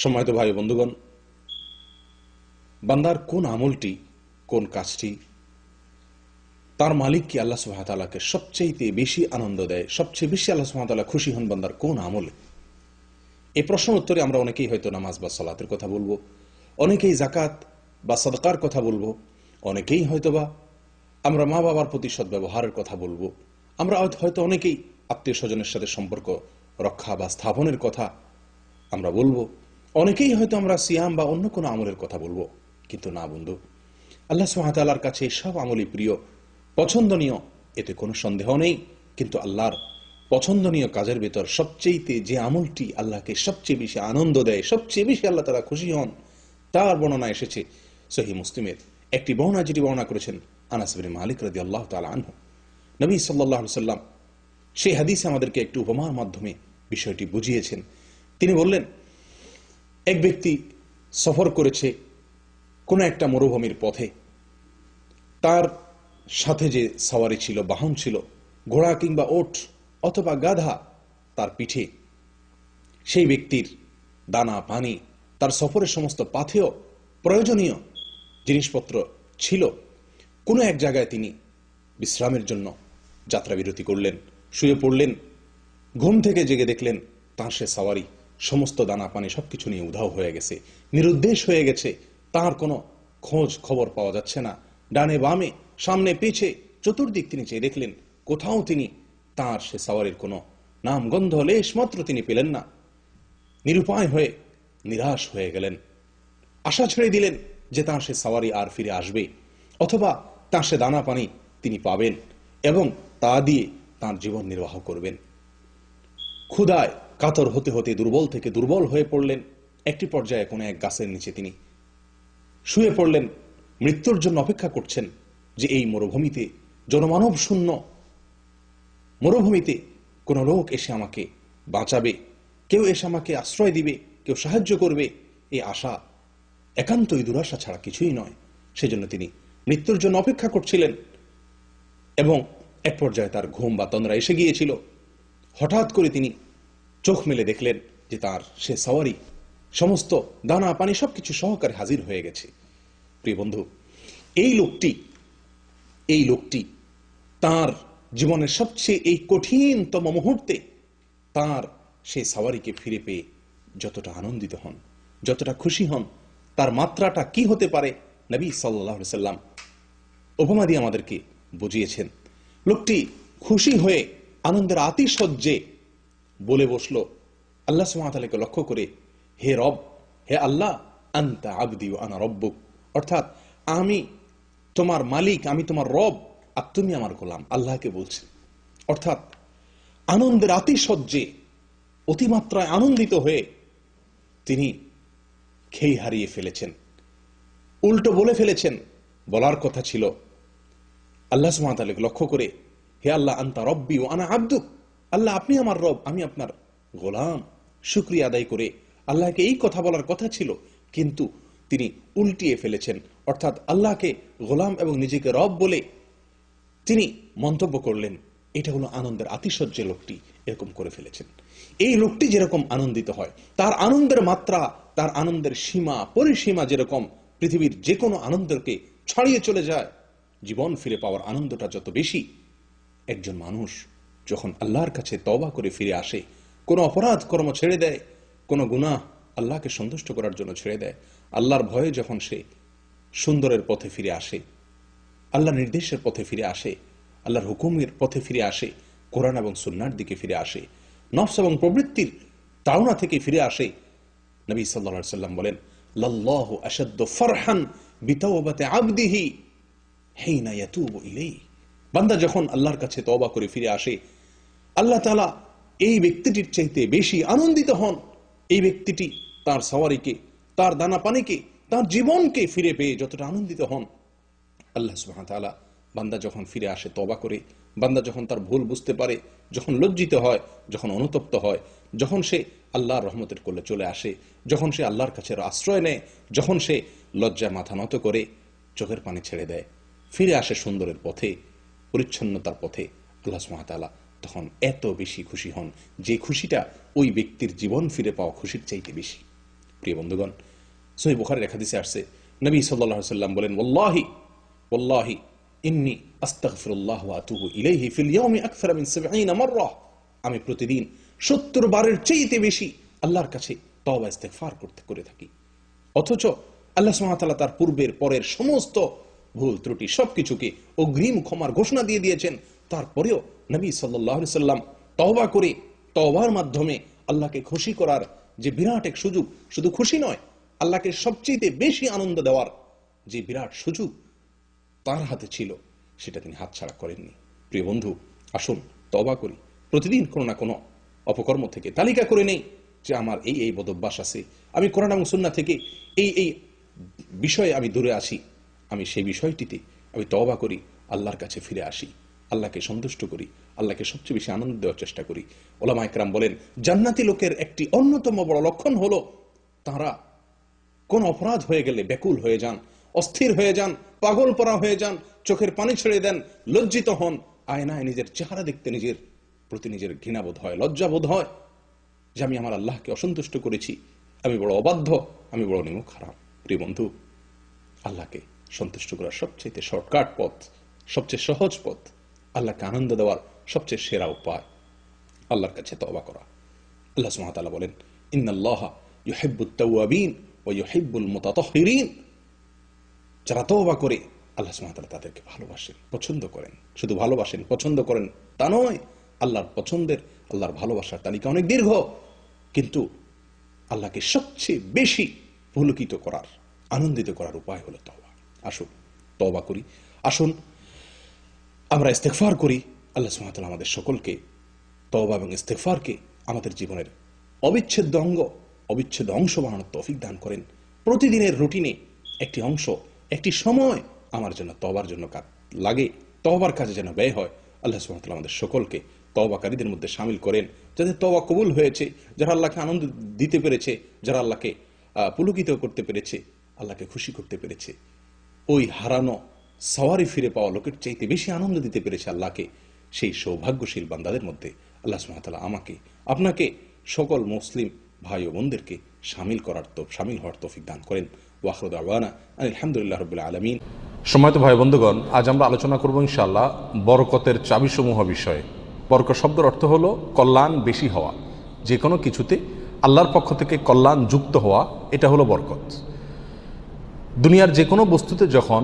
সম্মানিত ভাই বন্ধুগণ, বান্দার কোন আমলটি, কোন কাজটি তার মালিক কি আল্লাহ সুবহানাহু ওয়া তাআলাকে সবচেয়ে বেশি আনন্দ দেয়, সবচেয়ে বেশি আল্লাহ সুবহানাহু ওয়া তাআলা খুশি হন বান্দার কোন আমলে? এই প্রশ্নের উত্তরে আমরা অনেকেই হয়তো নামাজ বা সালাতের কথা বলবো, অনেকেই যাকাত বা সাদকার কথা বলবো, অনেকেই হয়তোবা আমরা মা বাবার প্রতি সদ্ব্যবহারের কথা বলবো, আমরা হয়তো অনেকেই আত্মীয় স্বজনের সাথে সম্পর্ক রক্ষা বা স্থাপনের কথা আমরা বলবো, অনেকেই হয়তো আমরা সিয়াম বা অন্য কোনো আমলের কথা বলবো। কিন্তু না বন্ধু, আল্লাহ সুবহানাহু ওয়া তাআলার কাছে সব আমলই প্রিয়, পছন্দনীয়, এতে কোনো সন্দেহ নেই। কিন্তু আল্লাহর পছন্দনীয় কাজের ভেতর সবচেয়ে যে আমলটি আল্লাহকে সবচেয়ে বেশি আনন্দ দেয়, সবচেয়ে বেশি আল্লাহ তাআলা খুশি হন, তার বর্ণনা এসেছে সহিহ মুসলিমের একটি বর্ণনা, যেটি বর্ণনা করেছেন আনাস বিন মালিক রাদিয়াল্লাহু তাআলা আনহু। নবী সাল্লাল্লাহু আলাইহি ওয়াসাল্লাম সেই হাদিসে আমাদেরকে একটি উপমার মাধ্যমে বিষয়টি বুঝিয়েছেন। তিনি বললেন, এক ব্যক্তি সফর করেছে কোনো একটা মরুভূমির পথে। তার সাথে যে সওয়ারি ছিল, বাহন ছিল, ঘোড়া কিংবা ওট অথবা গাধা তার পিঠে, সেই ব্যক্তির দানা পানি, তার সফরের সমস্ত পাথেয় প্রয়োজনীয় জিনিসপত্র ছিল। কোনো এক জায়গায় তিনি বিশ্রামের জন্য যাত্রা বিরতি করলেন, শুয়ে পড়লেন। ঘুম থেকে জেগে দেখলেন তাঁর সে সওয়ারি সমস্ত দানা পানি সবকিছু নিয়ে উধাও হয়ে গেছে, নিরুদ্দেশ হয়ে গেছে। তার কোনো খোঁজ খবর পাওয়া যাচ্ছে না। ডানে বামে, সামনে পিছে, চতুর্দিক তিনি চেয়ে দেখলেন, কোথাও তিনি তার সে সওয়ারির কোনো নাম গন্ধ লেশ মাত্র তিনি পেলেন না। নিরুপায় হয়ে নিরাশ হয়ে গেলেন। আশা ছেড়ে দিলেন যে তাঁর সে সওয়ারি আর ফিরে আসবে, অথবা তাঁর সে দানা পানি তিনি পাবেন এবং তা দিয়ে তাঁর জীবন নির্বাহ করবেন। ক্ষুধায় কাতর হতে হতে দুর্বল থেকে দুর্বল হয়ে পড়লেন। একটি পর্যায়ে কোনো এক গাছের নিচে তিনি শুয়ে পড়লেন, মৃত্যুর জন্য অপেক্ষা করছেন যে এই মরুভূমিতে, জনমানব শূন্য মরুভূমিতে কোনো লোক এসে আমাকে বাঁচাবে, কেউ এসে আমাকে আশ্রয় দিবে, কেউ সাহায্য করবে। এই আশা একান্তই দুরাশা ছাড়া কিছুই নয়। সেজন্য তিনি মৃত্যুর জন্য অপেক্ষা করছিলেন এবং এক পর্যায়ে তার ঘুম বা তন্দ্রা এসে গিয়েছিল। হঠাৎ করে তিনি চোখ মেলে দেখলেন যে তার সে সওয়ারি সমস্ত দানা পানি সবকিছু সহকারে হাজির হয়ে গেছে। প্রিয় বন্ধু, এই লোকটি তার জীবনের সবচেয়ে এই কঠিনতম মুহূর্তে তার সেই সওয়ারিকে ফিরে পেয়ে যতটা আনন্দিত হন, যতটা খুশি হন, তার মাত্রাটা কি হতে পারে নবী সাল্লাল্লাহু আলাইহি সাল্লাম উপমা দিয়ে আমাদেরকে বুঝিয়েছেন। লোকটি খুশি হয়ে আনন্দের আতিশয্যে বলে বসলো আল্লাহ সুবহানাহু ওয়া তাআলাকে লক্ষ্য করে, হে রব, হে আল্লাহ, আনতা আবদি ওয়া আনা রব্বুক, অর্থাৎ আমি তোমার মালিক, আমি তোমার রব, আর তুমি আমার গোলাম। আল্লাহকে বলছে, অর্থাৎ আনন্দের আতিশয্যে অতিমাত্রায় আনন্দিত হয়ে তিনি খেই হারিয়ে ফেলেছেন, উল্টো বলে ফেলেছেন। বলার কথা ছিল আল্লাহ সুবহানাহু ওয়া তাআলাকে লক্ষ্য করে, হে আল্লাহ, আনতা রব্বি ওয়া আনা আবদুক, আল্লাহ আপনি আমার রব, আমি আপনার গোলাম। শুকরিয়া আদায় করে আল্লাহকে এই কথা বলার কথা ছিল, কিন্তু তিনি উল্টিয়ে ফেলেছেন। অর্থাৎ আল্লাহকে গোলাম এবং নিজেকে রব বলে তিনি মন্তব্য করলেন। এটা হলো আনন্দের আতিশয্যে লোকটি এরকম করে ফেলেছেন। এই লোকটি যেরকম আনন্দিত হয়, তার আনন্দের মাত্রা, তার আনন্দের সীমা পরিসীমা যেরকম পৃথিবীর যে কোনো আনন্দকে ছাড়িয়ে চলে যায়, জীবন ফিরে পাওয়ার আনন্দটা যত বেশি। একজন মানুষ যখন আল্লাহর কাছে তওবা করে ফিরে আসে, কোনো অপরাধ কর্ম ছেড়ে দেয়, কোনো গুনাহ আল্লাহকে সন্তুষ্ট করার জন্য ছেড়ে দেয়, আল্লাহর ভয়ে যখন সে সুন্দরের পথে ফিরে আসে, আল্লাহর নির্দেশের পথে ফিরে আসে, আল্লাহর হুকুমের পথে ফিরে আসে, কোরআন এবং সুন্নাহর দিকে ফিরে আসে, নফস এবং প্রবৃত্তির তাড়না থেকে ফিরে আসে, নবী সাল্লাল্লাহু আলাইহি ওয়াসাল্লাম বলেন, লাল্লাহু আশাদ্দু ফারহান বিতাওবাতি আবদিহি হিনা ইয়াতুবু ইলাইহি। বান্দা যখন আল্লাহর কাছে তওবা করে ফিরে আসে, আল্লাহ তাআলা এই ব্যক্তিটির চাইতে বেশি আনন্দিত হন। এই ব্যক্তিটি তার সওয়ারিকে, তার দানা পানিকে, তার জীবনকে ফিরে পেয়ে যতটা আনন্দিত হন, আল্লাহ সুবহানাহু ওয়া তাআলা বান্দা যখন ফিরে আসে তওবা করে, বান্দা যখন তার ভুল বুঝতে পারে, যখন লজ্জিত হয়, যখন অনুতপ্ত হয়, যখন সে আল্লাহর রহমতের কোলে চলে আসে, যখন সে আল্লাহর কাছে আশ্রয় নেয়, যখন সে লজ্জায় মাথা নত করে চোখের পানি ছেড়ে দেয়, ফিরে আসে সুন্দরের পথে, পরিচ্ছন্নতার পথে, আল্লাহ সুবহানাহু ওয়া তাআলা তখন এত বেশি খুশি হন যে খুশিটা ওই ব্যক্তির জীবন ফিরে পাওয়া খুশির চাইতে বেশি। প্রিয় বন্ধুগণ, সহিহ বুখারীর এক হাদিসে আসছে, নবী সাল্লাল্লাহু আলাইহি ওয়াসাল্লাম বলেন, ওয়াল্লাহি ইন্নী আস্তাগফিরুল্লাহ ওয়া আতুবু ইলাইহি ফিল ইয়াউমি আকসার মিন 70 মাররা। আমি প্রতিদিন 70 বারের চেয়ে বেশি আল্লাহর কাছে তওবা ইস্তেগফার করে থাকি। অথচ আল্লাহ সুবহানাহু ওয়া তাআলা তার পূর্বের পরের সমস্ত ভুল ত্রুটি সবকিছুকে অগ্রিম ক্ষমার ঘোষণা দিয়ে দিয়েছেন। তারপরেও নবী সাল্লাল্লাহু আলাইহি ওয়াসাল্লাম তওবা করে, তওবার মাধ্যমে আল্লাহকে খুশি করার যে বিরাট এক সুযোগ, শুধু খুশি নয়, আল্লাহকে সবচেয়ে বেশি আনন্দ দেওয়ার যে বিরাট সুযোগ তার হাতে ছিল, সেটা তিনি হাতছাড়া করেননি। প্রিয় বন্ধু, আসুন তওবা করি। প্রতিদিন কোনো না কোনো অপকর্ম থেকে তালিকা করে নেই যে আমার এই বদভ্যাস আছে, আমি কোরআন এবং সুন্নাহ থেকে এই বিষয়ে আমি দূরে আছি। আমি সেই বিষয়টিতে আমি তওবা করি, আল্লাহর কাছে ফিরে আসি, আল্লাহকে সন্তুষ্ট করি, আল্লাহকে সবচেয়ে বেশি আনন্দ দেওয়ার চেষ্টা করি। ওলামায়ে কেরাম বলেন, জান্নাতি লোকের একটি অন্যতম বড় লক্ষণ হলো তারা কোন অপরাধ হয়ে গেলে ব্যাকুল হয়ে যান, অস্থির হয়ে যান, পাগল পরা হয়ে যান, চোখের পানি ছেড়ে দেন, লজ্জিত হন, আয়নায় নিজের চেহারা দেখতে নিজের প্রতি নিজের ঘৃণাবোধ হয়, লজ্জাবোধ হয় যে আমি আমার আল্লাহকে অসন্তুষ্ট করেছি, আমি বড় অবাধ্য, আমি বড় নিমুখ হারাম। প্রিয় বন্ধু, আল্লাহকে সন্তুষ্ট করার সবচেয়ে শর্টকাট পথ, সবচেয়ে সহজ পথ, আল্লাহকে আনন্দ দেওয়ার সবচেয়ে সেরা উপায় আল্লাহর কাছে তওবা করা। আল্লাহ সুবহানাহু ওয়া তাআলা বলেন, ইন্নাল্লাহা ইউহিব্বুত তাওয়াবিন ওয়া ইউহিব্বুল মুতাতাহহিরিন। যারা তওবা করে আল্লাহ সুবহানাহু ওয়া তাআলা তাদেরকে ভালোবাসেন, পছন্দ করেন। শুধু ভালোবাসেন, পছন্দ করেন তা নয়, আল্লাহর পছন্দের, আল্লাহর ভালোবাসার তালিকা অনেক দীর্ঘ, কিন্তু আল্লাহকে সবচেয়ে বেশি পুলকিত করার, আনন্দিত করার উপায় হলো তওবা। আসুন তওবা করি, আসুন আমরা ইস্তেগফার করি। আল্লাহ সুবহানাহু ওয়া তাআলা আমাদের সকলকে তওবা এবং ইস্তেগফারকে আমাদের জীবনের অবিচ্ছেদ্য অঙ্গ, অবিচ্ছেদ্য অংশ বানানোর তৌফিক দান করেন। প্রতিদিনের রুটিনে একটি অংশ, একটি সময় আমার জন্য তওবার জন্য লাগে, তওবার কাজে যেন ব্যয় হয়। আল্লাহ সুবহানাহু ওয়া তাআলা আমাদের সকলকে তওবাকারীদের মধ্যে শামিল করেন, যাদের তওবা কবুল হয়েছে, যারা আল্লাহকে আনন্দ দিতে পেরেছে, যারা আল্লাহকে পুলকিত করতে পেরেছে, আল্লাহকে খুশি করতে পেরেছে, ওই হারানো সওয়ারি ফিরে পাওয়া লোকের চাইতে বেশি আনন্দ দিতে পেরেছে আল্লাহকে, সেই সৌভাগ্যশীল বান্দাদের মধ্যে আল্লাহ সুবহানাহু ওয়া তাআলা আমাকে, আপনাকে, সকল মুসলিম ভাই ও বোনদেরকে শামিল হওয়ার তৌফিক দান করেন। ওয়া আখিরু দাওয়ানা আলহামদুলিল্লাহি রাব্বিল আলামিন। সম্মানিত ভাই বন্ধুগণ, আজ আমরা আলোচনা করব ইনশাআল্লাহ বরকতের চাবিসমূহ বিষয়ে। বরকত শব্দের অর্থ হলো কল্যাণ বেশি হওয়া, যে কোনো কিছুতে আল্লাহর পক্ষ থেকে কল্যাণ যুক্ত হওয়া, এটা হলো বরকত। দুনিয়ার যে কোনো বস্তুতে যখন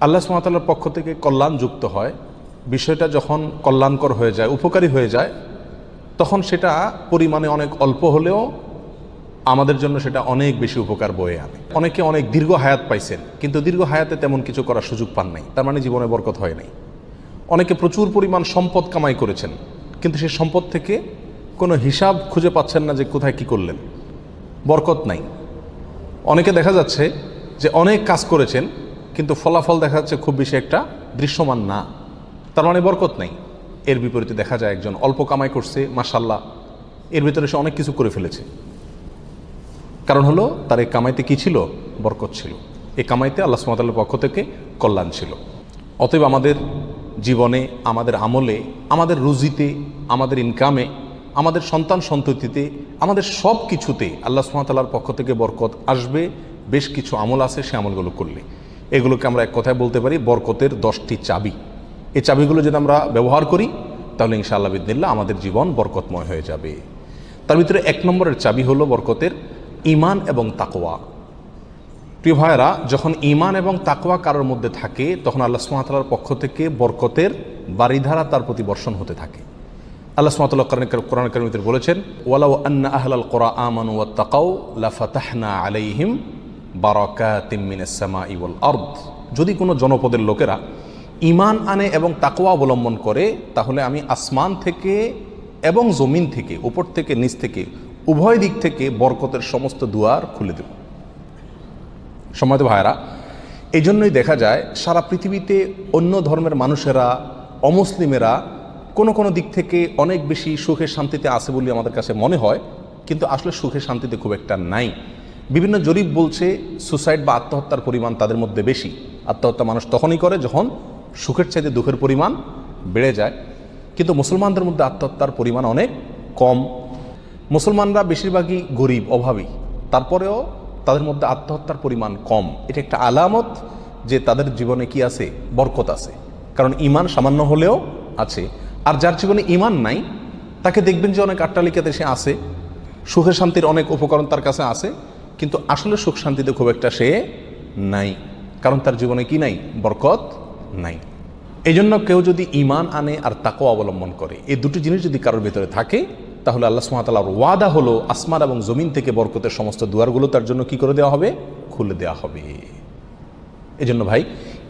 আল্লাহ সুবহানাহু ওয়া তাআলার পক্ষ থেকে কল্যাণ যুক্ত হয়, বিষয়টা যখন কল্যাণকর হয়ে যায়, উপকারী হয়ে যায়, তখন সেটা পরিমাণে অনেক অল্প হলেও আমাদের জন্য সেটা অনেক বেশি উপকার বয়ে আনে। অনেকে অনেক দীর্ঘ হায়াত পাইছেন, কিন্তু দীর্ঘ হায়াতে তেমন কিছু করার সুযোগ পান নাই, তার মানে জীবনে বরকত হয় নাই। অনেকে প্রচুর পরিমাণ সম্পদ কামাই করেছেন, কিন্তু সেই সম্পদ থেকে কোনো হিসাব খুঁজে পাচ্ছেন না যে কোথায় কি করলেন, বরকত নাই। অনেকে দেখা যাচ্ছে যে অনেক কাজ করেছেন, কিন্তু ফলাফল দেখা যাচ্ছে খুব বেশি একটা দৃশ্যমান না, তার মানে বরকত নাই। এর বিপরীতে দেখা যায় একজন অল্প কামাই করছে, মাশাআল্লাহ, এর ভিতরে সে অনেক কিছু করে ফেলেছে। কারণ হলো তার এই কামাইতে কি ছিল? বরকত ছিল। এই কামাইতে আল্লাহ সুবহানাহু ওয়া তাআলার পক্ষ থেকে কল্যাণ ছিল। অতএব আমাদের জীবনে, আমাদের আমলে, আমাদের রুজিতে, আমাদের ইনকামে, আমাদের সন্তান সন্ততিতে, আমাদের সব কিছুতে আল্লাহ সুবহানাহু ওয়া তাআলার পক্ষ থেকে বরকত আসবে। বেশ কিছু আমল আছে, সে আমলগুলো করলে এগুলোকে আমরা এক কথায় বলতে পারি বরকতের 10টি চাবি। এই চাবিগুলো যদি আমরা ব্যবহার করি, তাহলে ইনশাআল্লাহ বিদিনিল্লাহ আমাদের জীবন বরকতময় হয়ে যাবে। তার ভিতরে 1 নম্বরের চাবি হলো বরকতের ঈমান এবং তাকওয়া। প্রিয় ভাইয়েরা, যখন ঈমান এবং তাকওয়া কারোর মধ্যে থাকে, তখন আল্লাহ সুবহানাহু ওয়া তাআলার পক্ষ থেকে বরকতের বারিধারা তার প্রতি বর্ষণ হতে থাকে। আল্লাহ সুবহানাহু ওয়া তাআলা কোরআন কারীমে বলেছেন, ওয়ালাউ আন্না আহলাল কুরা আমানু ওয়াত্তাকাউ লাফাতাহনা আলাইহিম বারাকাতিম মিনাস সামাই ওয়াল আরদ। যদি কোনো জনপদের লোকেরা ঈমান আনে এবং তাকওয়া অবলম্বন করে, তাহলে আমি আসমান থেকে এবং জমিন থেকে, উপর থেকে নিচ থেকে, উভয় দিক থেকে বরকতের সমস্ত দুয়ার খুলে দেব। সম্মানিত ভাইরা, এই জন্যই দেখা যায় সারা পৃথিবীতে অন্য ধর্মের মানুষেরা, অমুসলিমেরা কোনো কোনো দিক থেকে অনেক বেশি সুখে শান্তিতে আছে বলে আমাদের কাছে মনে হয়, কিন্তু আসলে সুখে শান্তিতে খুব একটা নাই। বিভিন্ন জরিপ বলছে সুসাইড বা আত্মহত্যার পরিমাণ তাদের মধ্যে বেশি। আত্মহত্যা মানুষ তখনই করে যখন সুখের চাইতে দুঃখের পরিমাণ বেড়ে যায়, কিন্তু মুসলমানদের মধ্যে আত্মহত্যার পরিমাণ অনেক কম। মুসলমানরা বেশিরভাগই গরিব, অভাবী, তারপরেও তাদের মধ্যে আত্মহত্যার পরিমাণ কম। এটা একটা আলামত যে তাদের জীবনে কি আছে, বরকত আছে। কারণ ঈমান সামান্য হলেও আছে। আর যার জীবনে ঈমান নাই তাকে দেখবেন যে অনেক আট্টালিকাতে সে আছে, সুখে শান্তির অনেক উপকরণ তার কাছে আছে, কিন্তু আসলে সুখ শান্তিতে খুব একটা সে নাই, কারণ তার জীবনে কি নাই, বরকত নাই। এই জন্য কেউ যদি ঈমান আনে আর তাকওয়া অবলম্বন করে, এই দুটি জিনিস যদি কারোর ভিতরে থাকে, তাহলে আল্লাহ সুবহানাহু ওয়া তাআলার ওয়াদা হলো আসমান এবং জমিন থেকে বরকতের সমস্ত দুয়ারগুলো তার জন্য কি করে দেওয়া হবে, খুলে দেওয়া হবে। এই জন্য ভাই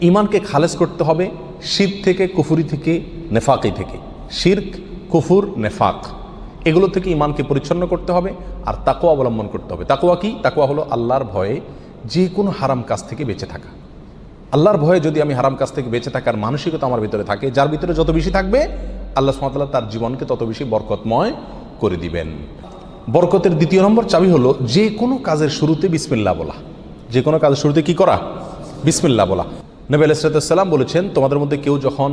ঈমানকে খালেস করতে হবে শিরক থেকে, কুফরি থেকে, নেফাকি থেকে। শিরক, কুফর, নেফাক এগুলো থেকে ঈমানকে পরিচ্ছন্ন করতে হবে আর তাকওয়া অবলম্বন করতে হবে। তাকওয়া কি? তাকওয়া হলো আল্লাহর ভয়ে যে কোনো হারাম কাজ থেকে বেঁচে থাকা। আল্লাহর ভয়ে যদি আমি হারাম কাজ থেকে বেঁচে থাকার মানসিকতা আমার ভিতরে থাকে, যার ভিতরে যত বেশি থাকবে আল্লাহ সুবহানাহু ওয়া তাআলা তার জীবনকে তত বেশি বরকতময় করে দিবেন। বরকতের দ্বিতীয় নম্বর চাবি হলো যে কোনো কাজের শুরুতে বিসমিল্লাহ বলা। যে কোনো কাজের শুরুতে কি করা? বিসমিল্লাহ বলা। নবী আলাইহিস সালাম বলেছেন, তোমাদের মধ্যে কেউ যখন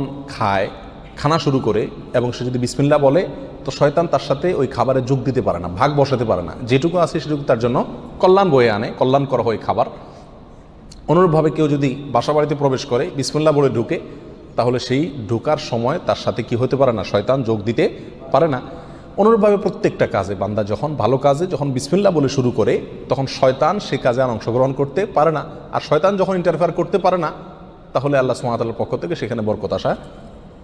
খানা শুরু করে এবং সে যদি বিসমিল্লাহ বলে, তো শয়তান তার সাথে ওই খাবারে যোগ দিতে পারে না, ভাগ বসাতে পারে না। যেটুকু আছে সেটুকু তার জন্য কল্যাণ বয়ে আনে, কল্যাণ করা হয় খাবার। অনুরূপভাবে কেউ যদি বাসা বাড়িতে প্রবেশ করে বিসমিল্লাহ বলে ঢুকে, তাহলে সেই ঢোকার সময় তার সাথে কি হতে পারে না, শয়তান যোগ দিতে পারে না। অনুরূপভাবে প্রত্যেকটা কাজে বান্দা যখন ভালো কাজে যখন বিসমিল্লাহ বলে শুরু করে, তখন শয়তান সে কাজে আর অংশগ্রহণ করতে পারে না। আর শয়তান যখন ইন্টারফেয়ার করতে পারে না, তাহলে আল্লাহ সুবহানাহু ওয়া তাআলার পক্ষ থেকে সেখানে বরকত আসা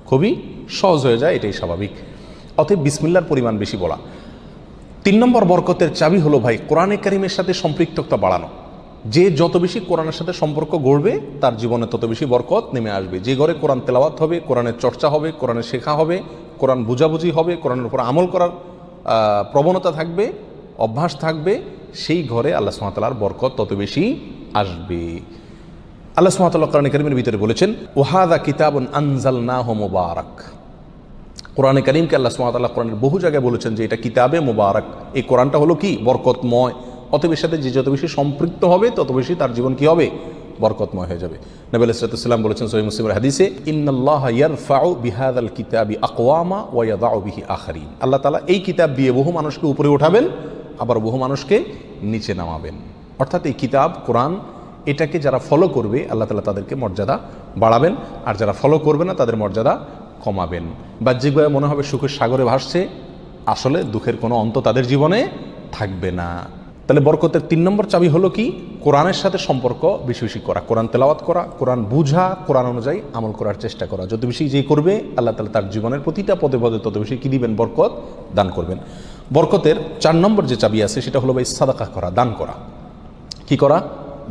খুবই সহজ হয়ে যায়, এটাই স্বাভাবিক। অতএব বিসমিল্লাহর পরিমাণ বেশি বলা। 3 নম্বর বরকতের চাবি হলো ভাই কোরআনে কারিমের সাথে সম্পৃক্ততা বাড়ানো। যে যত বেশি কোরআনের সাথে সম্পর্ক গড়বে তার জীবনে তত বেশি বরকত নেমে আসবে। যে ঘরে কোরআন তেলাওয়াত হবে, কোরআনের চর্চা হবে, কোরআনের শেখা হবে, কোরআন বুঝাবুঝি হবে, কোরআনের উপর আমল করার প্রবণতা থাকবে, অভ্যাস থাকবে, সেই ঘরে আল্লাহ সুবহানাহু ওয়া তাআলার বরকত তত বেশি আসবে। আল্লাহ সুবহানাহু ওয়া তাআলা কোরআনে কারিমের ভিতরে বলেছেন, ওয়াহাদা কিতাবুন আনজালনাহু মুবারাক। কোরআনে কারিমকে আল্লাহ সুবহানাহু ওয়া তাআলা কোরআনের বহু জায়গায় বলেছেন যে এটা কিতাবে মুবারাক। এই কোরআনটা হলো কি? বরকতময়। অতএব এর সাথে যে যত বেশি সম্পৃক্ত হবে তত বেশি তার জীবন কি হবে? বরকতময় হয়ে যাবে। নবী আলাইহিস সালাম বলেছেন সহিহ মুসলিমের হাদিসে, ইন্নাল্লাহা ইয়ারফাউ বিহাযাল কিতাবি আকওয়ামা ওয়া ইয়াদাউ বিহি আখারিন। আল্লাহ তাআলা এই কিতাব দিয়ে বহু মানুষকে উপরে উঠাবেন, আবার বহু মানুষকে নিচে নামাবেন। অর্থাৎ এই কিতাব কোরআন, এটাকে যারা ফলো করবে আল্লাহ তাআলা তাদেরকে মর্যাদা বাড়াবেন, আর যারা ফলো করবে না তাদের মর্যাদা কমাবেন। বাহ্যিকভাবে মনে হবে সুখের সাগরে ভাসছে, আসলে দুঃখের কোনো অন্ত তাদের জীবনে থাকবে না। তাহলে বরকতের 3 নম্বর চাবি হলো কি? কোরআনের সাথে সম্পর্ক বেশি বেশি করা, কোরআন তেলাওয়াত করা, কোরআন বুঝা, কোরআন অনুযায়ী আমল করার চেষ্টা করা। যত বেশি যে করবে আল্লাহ তাআলা তার জীবনের প্রতিটা পদে পদে তত বেশি কি দিবেন? বরকত দান করবেন। বরকতের 4 নম্বর যে চাবি আছে সেটা হলো ভাই সাদাকা করা, দান করা। কি করা?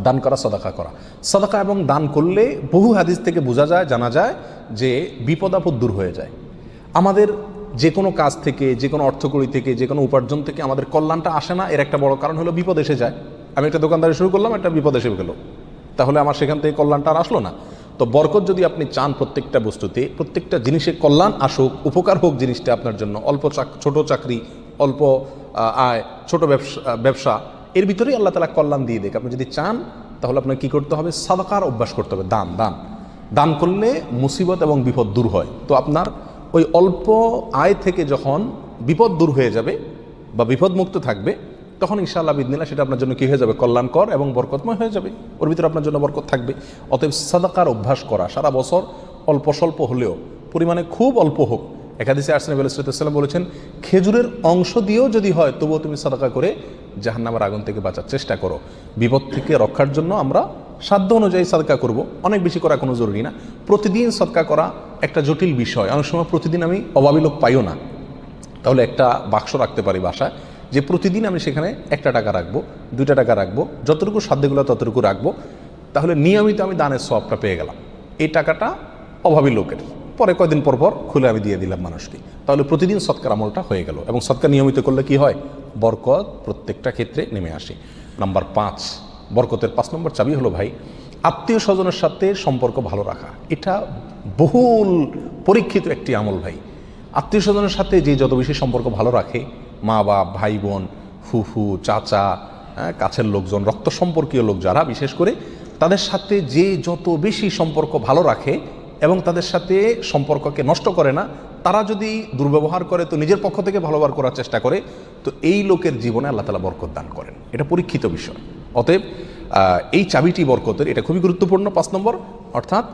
দান করা, সাদাকা করা। সাদাকা এবং দান করলে বহু হাদিস থেকে বোঝা যায়, জানা যায় যে বিপদ আপদ দূর হয়ে যায়। আমাদের যে কোনো কাজ থেকে, যে কোনো অর্থকড়ি থেকে, যে কোনো উপার্জন থেকে আমাদের কল্যাণটা আসে না, এর একটা বড় কারণ হলো বিপদ এসে যায়। আমি একটা দোকানদারি শুরু করলাম, একটা বিপদ এসে গেল, তাহলে আমার সেখান থেকে কল্যাণটা আর আসলো না। তো বরকত যদি আপনি চান প্রত্যেকটা বস্তুতে, প্রত্যেকটা জিনিসে কল্যাণ আসুক, উপকার হোক জিনিসটা আপনার জন্য, ছোট চাকরি, অল্প আয়, ছোট ব্যবসা, এর ভিতরেই আল্লাহ তাআলা কল্যাণ দিয়ে দেখ। আপনি যদি চান তাহলে আপনাকে কী করতে হবে? সাদাকার অভ্যাস করতে হবে। দান করলে মুসিবত এবং বিপদ দূর হয়। তো আপনার ওই অল্প আয় থেকে যখন বিপদ দূর হয়ে যাবে বা বিপদ মুক্ত থাকবে, তখন ইনশাআল্লাহ বিদিনিল্লাহ সেটা আপনার জন্য কী হয়ে যাবে? কল্যাণকর এবং বরকতময় হয়ে যাবে। ওর ভিতরে আপনার জন্য বরকত থাকবে। অতএব সাদাকার অভ্যাস করা, সারা বছর অল্প স্বল্প হলেও, পরিমাণে খুব অল্প হোক। এক হাদিসে আসছে নবী আলাইহিস সালাম বলেছেন, খেজুরের অংশ দিয়েও যদি হয় তবুও তুমি সাদাকা করে জাহান্নামের আগুন থেকে বাঁচার চেষ্টা করো। বিপদ থেকে রক্ষার জন্য আমরা সাধ্য অনুযায়ী সাদকা করব, অনেক বেশি করা কোনো জরুরি না। প্রতিদিন সাদকা করা একটা জটিল বিষয়। অনেক সময় প্রতিদিন আমি অভাবী লোক পাইও না, তাহলে একটা বাক্স রাখতে পারি বাসায়, যে প্রতিদিন আমি সেখানে 1 টাকা রাখবো, 2 টাকা রাখবো, যতটুকু সাধ্যগুলো ততটুকু রাখবো। তাহলে নিয়মিত আমি দানের সওয়াবটা পেয়ে গেলাম। এই টাকাটা অভাবী লোকের, পরে কয়দিন পর পর খুলে আমি দিয়ে দিলাম মানুষকে। তাহলে প্রতিদিন সৎকার আমলটা হয়ে গেল। এবং সৎকার নিয়মিত করলে কি হয়? বরকত প্রত্যেকটা ক্ষেত্রে নেমে আসে। নাম্বার 5, বরকতের 5 নম্বর চাবি হলো ভাই আত্মীয় স্বজনের সাথে সম্পর্ক ভালো রাখা। এটা বহুল পরীক্ষিত একটি আমল ভাই। আত্মীয় স্বজনের সাথে যে যত বেশি সম্পর্ক ভালো রাখে, মা বাপ, ভাই বোন, ফুফু, চাচা, কাছের লোকজন, রক্ত সম্পর্কীয় লোক যারা, বিশেষ করে তাদের সাথে যে যত বেশি সম্পর্ক ভালো রাখে এবং তাদের সাথে সম্পর্ককে নষ্ট করে না, তারা যদি দুর্ব্যবহার করে তো নিজের পক্ষ থেকে ভালো ব্যবহার করার চেষ্টা করে, তো এই লোকের জীবনে আল্লাহ তাআলা বরকত দান করেন। এটা পরীক্ষিত বিষয়। অতএব এই চাবিটি বরকতের, এটা খুবই গুরুত্বপূর্ণ। 5 নম্বর, অর্থাৎ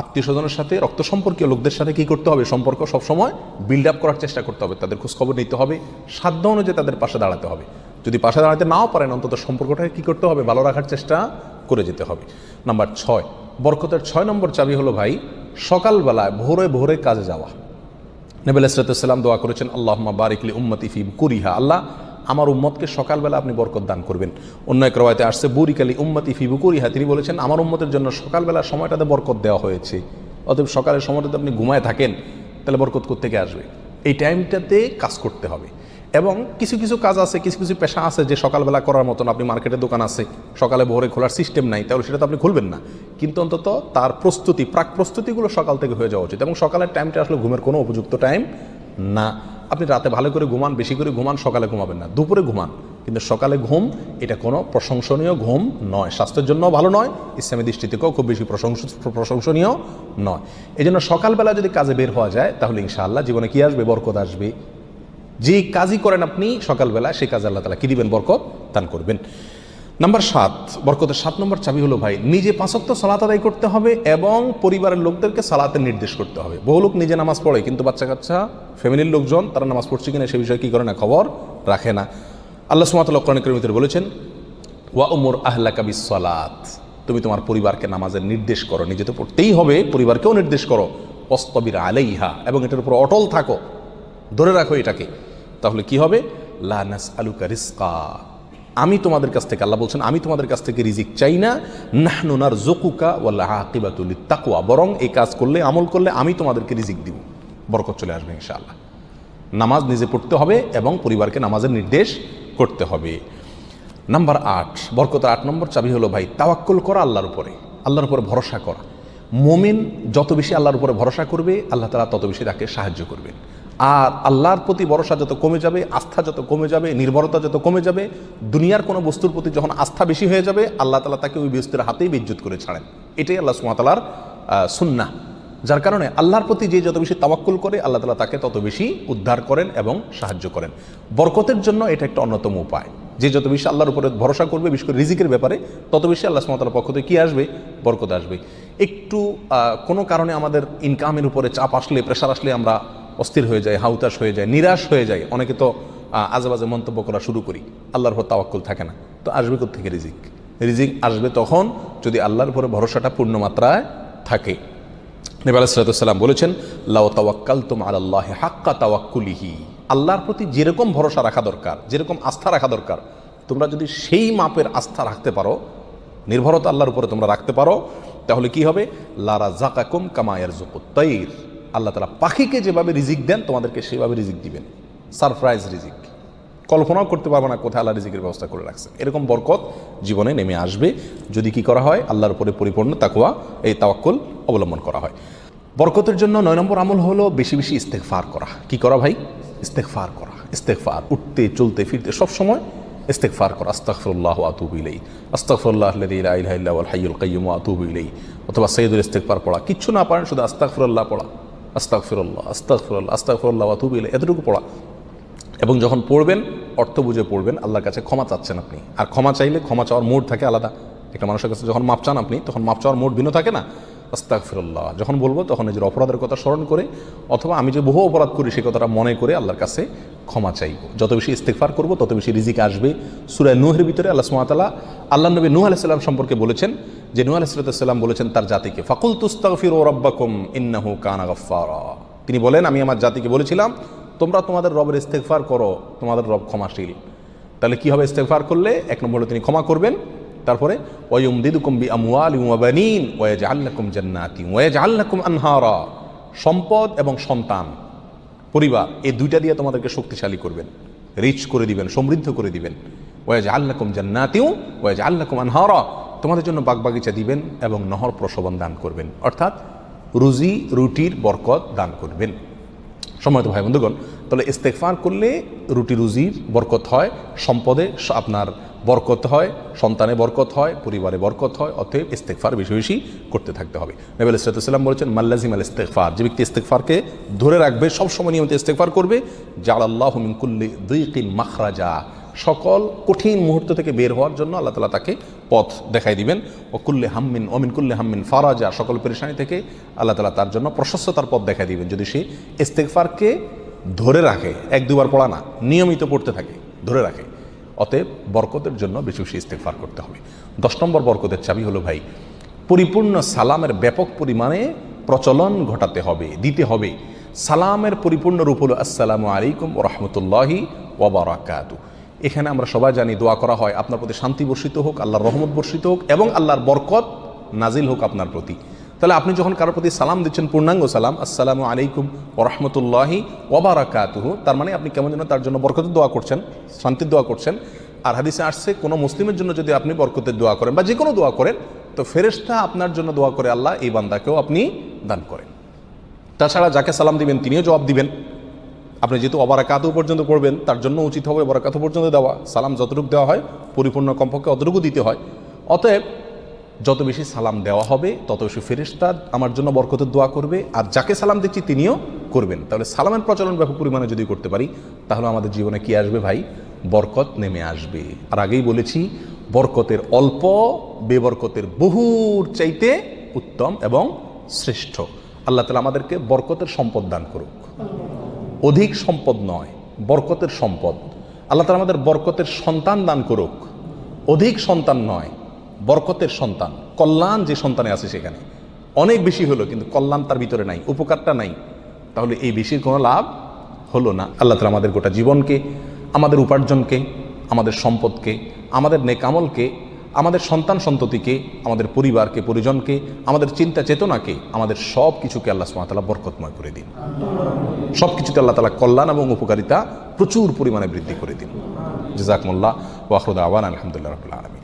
আত্মীয় স্বজনের সাথে, রক্ত সম্পর্কীয় লোকদের সাথে কি করতে হবে, সম্পর্ক সবসময় বিল্ড আপ করার চেষ্টা করতে হবে, তাদের খোঁজখবর নিতে হবে, সাধ্য অনুযায়ী তাদের পাশে দাঁড়াতে হবে। যদি পাশে দাঁড়াতে নাও পারেন, অন্তত সম্পর্কটাকে কি করতে হবে, ভালো রাখার চেষ্টা করে যেতে হবে। নাম্বার 6, বরকতের 6 নম্বর চাবি হলো ভাই, সকালবেলায় ভোরে ভোরে কাজে যাওয়া। নবী আলাইহিস সালাম দোয়া করেছেন, আল্লাহুম্মা বারিক লি উম্মতি ফি বুকুরিহা, আল্লাহ আমার উম্মতকে সকালবেলা আপনি বরকত দান করবেন। অন্য এক রওয়ায়াতে আসছে বুরিকা লি উম্মতি ফি বুকুরিহা, তিনি বলেছেন আমার উম্মতের জন্য সকালবেলা সময়টাতে বরকত দেওয়া হয়েছে। অতএব সকালের সময়টাতে আপনি ঘুমায় থাকেন, তাহলে বরকত কোত্থেকে আসবে? এই টাইমটাতে কাজ করতে হবে। এবং কিছু কিছু কাজ আছে, কিছু কিছু পেশা আছে যে সকালবেলা করার মতন, আপনি মার্কেটের দোকান আছে, সকালে ভোরে খোলার সিস্টেম নাই, তাহলে সেটা তো আপনি খুলবেন না। কিন্তু অন্তত তার প্রস্তুতি, প্রাক প্রস্তুতিগুলো সকাল থেকে হয়ে যাওয়া উচিত। এবং সকালের টাইমটা আসলে ঘুমের কোনো উপযুক্ত টাইম না। আপনি রাতে ভালো করে ঘুমান, বেশি করে ঘুমান, সকালে ঘুমাবেন না, দুপুরে ঘুমান, কিন্তু সকালে ঘুম এটা কোনো প্রশংসনীয় ঘুম নয়, স্বাস্থ্যের জন্য ভালো নয়, ইসলামী দৃষ্টি থেকেও খুব বেশি প্রশংসনীয় নয়। এই জন্য সকালবেলা যদি কাজে বের হওয়া যায়, তাহলে ইনশাআল্লাহ জীবনে কি আসবে, বরকত আসবে। যে কাজই করেন আপনি সকালবেলা, সেই কাজে আল্লাহ তাআলা কি দিবেন, বরকত দান করবেন। নাম্বার 7, বরকতের 7 নম্বর চাবি হলো ভাই, নিজে 5 ওয়াক্ত সালাত আদায় করতে হবে এবং পরিবারের লোকদেরকে সালাতের নির্দেশ করতে হবে। বহু লোক নিজে নামাজ পড়ে, কিন্তু বাচ্চা কাচ্চা, ফ্যামিলির লোকজন তারা নামাজ পড়ছে কিনা সে বিষয়ে কি করে না, খবর রাখে না। আল্লাহ সুবহানাহু ওয়া তাআলা কোরআন কারীমের ভিতরে বলেছেন, ওয়া উমুর আহলাকা বিস-সালাত, তুমি তোমার পরিবারকে নামাজের নির্দেশ করো, নিজে তো পড়তেই হবে, পরিবারকেও নির্দেশ করো। ওয়াসতাবির আলাইহা, এবং এটার উপর অটল থাকো, ধরে রাখো এটাকে। তাহলে কি হবে, লা নাসআলুকা রিজকা, আমি তোমাদের কাছ থেকে, আল্লাহ বলছেন আমি তোমাদের কাছ থেকে রিজিক চাই না, নাহনু নারযুকুকা ওয়াল আকিবাতু লিত-তাকওয়া, বরং এই কাজ করলে, আমল করলে আমি তোমাদেরকে রিজিক দিব, বরকত চলে আসবে ইনশাআল্লাহ। নামাজ নিজে পড়তে হবে এবং পরিবারকে নামাজের নির্দেশ করতে হবে। নাম্বার 8, বরকতের 8 নম্বর চাবি হলো ভাই, তাওয়াক্কুল করা আল্লাহর উপরে, আল্লাহর উপরে ভরসা করা। মুমিন যত বেশি আল্লাহর উপরে ভরসা করবে, আল্লাহ তাআলা তত বেশি তাকে সাহায্য করবেন। আর আল্লাহর প্রতি ভরসা যত কমে যাবে, আস্থা যত কমে যাবে, নির্ভরতা যত কমে যাবে, দুনিয়ার কোনো বস্তুর প্রতি যখন আস্থা বেশি হয়ে যাবে, আল্লাহ তাআলা তাকে ওই বস্তুর হাতেই বেইজ্জত করে ছাড়েন। এটাই আল্লাহ সুবহানাহু ওয়া তাআলার সুন্নাহ। যার কারণে আল্লাহর প্রতি যে যত বেশি তাওয়াক্কুল করে, আল্লাহ তাআলা তাকে তত বেশি উদ্ধার করেন এবং সাহায্য করেন। বরকতের জন্য এটা একটা অন্যতম উপায়। যে যত বেশি আল্লাহর উপরে ভরসা করবে, বিশেষ করে রিজিকের ব্যাপারে, তত বেশি আল্লাহ সুবহানাহু ওয়া তাআলার পক্ষ থেকে কি আসবে, বরকত আসবে। একটু কোনো কারণে আমাদের ইনকামের উপরে চাপ আসলে, প্রেশার আসলে আমরা অস্থির হয়ে যায়, হাউতাশ হয়ে যায়, নিরাশ হয়ে যায়, অনেকে তো আজেবাজে মন্তব্য করা শুরু করি, আল্লাহর উপর তাওয়াক্কুল থাকে না। তো আসবে কোত্থেকে রিজিক? রিজিক আসবে তখন যদি আল্লাহর উপরে ভরসাটা পূর্ণ মাত্রায় থাকে। নবী আলাইহিস সালাম বলেছেন, লাউ তাওয়াক্কালতুম আলাল্লাহি হাক্কা তাওয়াক্কুলিহি, আল্লাহর প্রতি যেরকম ভরসা রাখা দরকার, যেরকম আস্থা রাখা দরকার, তোমরা যদি সেই মাপের আস্থা রাখতে পারো, নির্ভরতা আল্লাহর উপরে তোমরা রাখতে পারো, তাহলে কি হবে, লা রাযাকাকুম কামা ইয়ারযুকুত তাইর, আল্লাহ তাআলা পাখিকে যেভাবে রিজিক দেন তোমাদেরকে সেভাবে রিজিক দিবেন। সারপ্রাইজ রিজিক, কল্পনাও করতে পারবে না কোথায় আল্লাহ রিজিকের ব্যবস্থা করে রাখছে। এরকম বরকত জীবনে নেমে আসবে যদি কি করা হয়, আল্লাহর উপরে পরিপূর্ণ তাকওয়া, এই তাওয়াক্কুল অবলম্বন করা হয়। বরকতের জন্য 9 নম্বর আমল হলো বেশি বেশি ইস্তেগফার করা। কি করা ভাই? ইস্তেগফার করা। ইস্তেগফার, উঠতে চলতে ফিরতে সব সময় ইস্তেগফার করা। আস্তাগফিরুল্লাহ ওয়া আতুবু ইলাইহি, আস্তাগফিরুল্লাহাল্লাযী লা ইলাহা ইল্লা হুয়াল হাইয়ুল কাইয়্যুম ওয়া আতুবু ইলাইহি, অথবা সাইয়্যিদুল ইস্তেগফার পড়া। কিচ্ছু না পারেন, শুধু আস্তাগফিরুল্লাহ পড়া, আস্তাগফিরুল্লাহ আস্তাগফিরুল্লাহ আস্তাগফিরুল্লাহ ওয়া আতুবু ইলাইহি, এতটুকু পড়া। এবং যখন পড়বেন, অর্থ বুঝে পড়বেন, আল্লাহর কাছে ক্ষমা চাচ্ছেন আপনি। আর ক্ষমা চাইলে ক্ষমা চাওয়ার মোড থাকে আলাদা। একটা মানুষের কাছে যখন মাপ চান আপনি, তখন মাপ চাওয়ার মোড ভিন্ন থাকে না। আস্তাগফিরুল্লাহ যখন বলবো, তখন নিজের অপরাধের কথা স্মরণ করে, অথবা আমি যে বহু অপরাধ করি সেই কথাটা মনে করে আল্লাহর কাছে ক্ষমা চাইব। যত বেশি ইস্তেগফার করব, তত বেশি রিজিক আসবে। সূরা নূহের ভিতরে আল্লাহ সুবহানাহু ওয়া তাআলা আল্লাহর নবী নূহ আলাইহিস সালাম সম্পর্কে বলেছেন যে, নূহ আলাইহিস সালাম বলেছেন তার জাতিকে, ফাকুলতু আস্তাগফিরু রাব্বাকুম ইন্নাহু কানা গাফফারা। তিনি বলেন, আমি আমার জাতিকে বলেছিলাম তোমরা তোমাদের রবের ইস্তেগফার করো, তোমাদের রব ক্ষমাশীল। তাহলে কি হবে ইস্তেগফার করলে? 1 নম্বরে তিনি ক্ষমা করবেন, তারপরে ওয়ায়ুমদিদুকুম বিআমওয়ালিন ওয়া বানিন ওয়া ইয়াজআল লাকুম জান্নাতিন ওয়া ইয়াজআল লাকুম আনহারা। সম্পদ এবং সন্তান, পরিবার, এই দুইটা দিয়ে তোমাদেরকে শক্তিশালী করবেন, রিচ করে দিবেন, সমৃদ্ধ করে দিবেন। ওয়া ইয়াজআল লাকুম জান্নাতিন ওয়া ইয়াজআল লাকুম আনহারা, তোমাদের জন্য বাগবাগিচা দিবেন এবং নহর প্রসবন দান করবেন, অর্থাৎ রুজি রুটির বরকত দান করবেন। সম্মানিত ভাই বন্ধুগণ, তাহলে ইস্তেগফার করলে রুটি রুজির বরকত হয়, সম্পদে আপনার বরকত হয়, সন্তানে বরকত হয়, পরিবারে বরকত হয়। অতএব ইস্তেগফার বেশি বেশি করতে থাকতে হবে। নবী আলাইহিস সালাম বলেছেন, মাল্লাজিম আল ইস্তেগফার, যে ব্যক্তি ইস্তেগফারকে ধরে রাখবে, সবসময় নিয়মিত ইস্তেগফার করবে, জাআলাল্লাহু মিন কুল্লি যিকিন মাখরাজা, সকল কঠিন মুহূর্ত থেকে বের হওয়ার জন্য আল্লাহ তাআলা তাকে পথ দেখাই দিবেন। ও কুল্লি হাম্মিন অমিন কুল্লি হাম্মিন ফারাজা, সকল পেরেশানি থেকে আল্লাহ তাআলা তার জন্য প্রশস্ততার পথ দেখাই দিবেন, যদি সে ইস্তেগফারকে ধরে রাখে, এক দুবার পড়া না, নিয়মিত পড়তে থাকে, ধরে রাখে। অতএব বরকতের জন্য বেশি বেশি ইস্তেগফার করতে হবে। 10 নম্বর বরকতের চাবি হলো ভাই, পরিপূর্ণ সালামের ব্যাপক পরিমাণে প্রচলন ঘটাতে হবে, দিতে হবে। সালামের পরিপূর্ণ রূপ হলো আসসালামু আলাইকুম ওয়া রাহমাতুল্লাহি ওয়া বারাকাতুহু। এখানে আমরা সবাই জানি দোয়া করা হয়, আপনার প্রতি শান্তি বর্ষিত হোক, আল্লাহর রহমত বর্ষিত হোক এবং আল্লাহর বরকত নাজিল হোক আপনার প্রতি। তাহলে আপনি যখন কারোর প্রতি সালাম দিচ্ছেন, পূর্ণাঙ্গ সালাম, আসসালামু আলাইকুম ওয়া রাহমাতুল্লাহি ওয়া বারাকাতুহু, তার মানে আপনি কেমন যেন তার জন্য বরকতের দোয়া করছেন, শান্তির দোয়া করছেন। আর হাদিসে আসছে, কোনো মুসলিমের জন্য যদি আপনি বরকতের দোয়া করেন বা যে কোনো দোয়া করেন, তো ফেরেশতা আপনার জন্য দোয়া করে আল্লাহ এই বান্দাকেও আপনি দান করেন। তাছাড়া যাকে সালাম দিবেন তিনিও জবাব দিবেন। আপনি যেহেতু অবারাকাতু পর্যন্ত পড়বেন, তার জন্য উচিত হবে অবারাকাতু পর্যন্ত দেওয়া। সালাম যতটুকু দেওয়া হয় পরিপূর্ণ কমপক্ষে অতটুকু দিতে হয়। অতএব যত বেশি সালাম দেওয়া হবে তত বেশি ফেরেশতা আমার জন্য বরকতের দোয়া করবে, আর যাকে সালাম দিচ্ছি তিনিও করবেন। তাহলে সালামের প্রচলন ব্যাপক পরিমাণে যদি করতে পারি, তাহলে আমাদের জীবনে কি আসবে ভাই? বরকত নেমে আসবে। আর আগেই বলেছি, বরকতের অল্প বেবরকতের বহুর চাইতে উত্তম এবং শ্রেষ্ঠ। আল্লাহ তাআলা আমাদেরকে বরকতের সম্পদ দান করুক। অধিক সম্পদ নয়, বরকতের সম্পদ। আল্লাহ তাআলা আমাদের বরকতের সন্তান দান করুক। অধিক সন্তান নয়, বরকতের সন্তান। কল্যাণ যে সন্তানে আছে সেখানে অনেক বেশি হলো, কিন্তু কল্যাণ তার ভিতরে নাই, উপকারটা নাই, তাহলে এই বেশির কোনো লাভ হলো না। আল্লাহ তাআলা আমাদের গোটা জীবনকে, আমাদের উপার্জনকে, আমাদের সম্পদকে, আমাদের নেক আমলকে, আমাদের সন্তান সন্ততিকে, আমাদের পরিবারকে, পরিজনকে, আমাদের চিন্তা চেতনাকে, আমাদের সব কিছুকে আল্লাহ সুবহানাহু ওয়া তাআলা বরকতময় করে দিন। সব কিছুতে আল্লাহ তাআলা কল্যাণ এবং উপকারিতা প্রচুর পরিমাণে বৃদ্ধি করে দিন। জাযাকুমুল্লাহ ওয়া আখিরু দাওয়ানা আলহামদুলিল্লাহি রাব্বিল আলামিন।